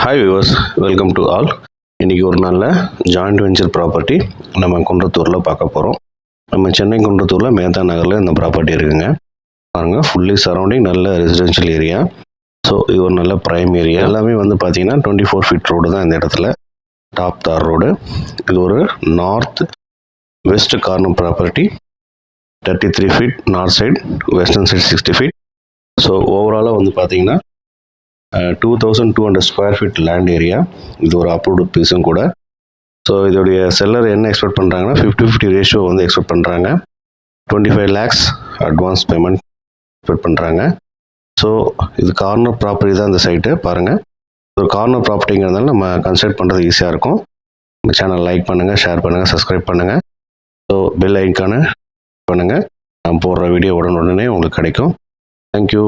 Hi viewers, welcome to all. இன்றைக்கி ஒரு நல்ல ஜாயிண்ட் வெஞ்சர் ப்ராப்பர்ட்டி நம்ம குன்றத்தூரில் பார்க்க போகிறோம். நம்ம சென்னை குன்றத்தூரில் மேத்தா நகரில் இந்த ப்ராப்பர்ட்டி இருக்குங்க. பாருங்கள், ஃபுல்லி சரௌண்டிங் நல்ல ரெசிடென்ஷியல் ஏரியா. ஸோ இது ஒரு நல்ல ப்ரைம் ஏரியா. எல்லாமே வந்து பார்த்தீங்கன்னா 24 ஃபீட் ரோடு தான் இந்த இடத்துல, டாப் தார் ரோடு. இது ஒரு north west corner property. 33 feet north side, western side 60 feet. So ஓவராலாக வந்து பார்த்தீங்கன்னா 2200 ஸ்கொயர் ஃபீட் லேண்ட் ஏரியா. இது ஒரு அப்ரூவ்டு பீஸும் கூட. ஸோ இதோடைய செல்லர் என்ன எக்ஸ்பெக்ட் பண்ணுறாங்கன்னா 50-50 ரேஷியோ வந்து எக்ஸ்பெக்ட் பண்ணுறாங்க. 25 lakhs அட்வான்ஸ் பேமெண்ட் எக்ஸ்பெக்ட் பண்ணுறாங்க. ஸோ இது கார்னர் ப்ராப்பர்ட்டி தான் இந்த சைட்டு. பாருங்கள், ஒரு கார்னர் ப்ராப்பர்ட்டிங்கிறதுனால நம்ம கன்ஸ்ட்ரக்ட் பண்ணுறது ஈஸியாக இருக்கும். நம்ம சேனல் லைக் பண்ணுங்கள், ஷேர் பண்ணுங்கள், சப்ஸ்கிரைப் பண்ணுங்கள். ஸோ பெல் ஐக்கானை பண்ணுங்கள். நான் போடுற வீடியோ உடனே உங்களுக்கு கிடைக்கும். தேங்க்யூ.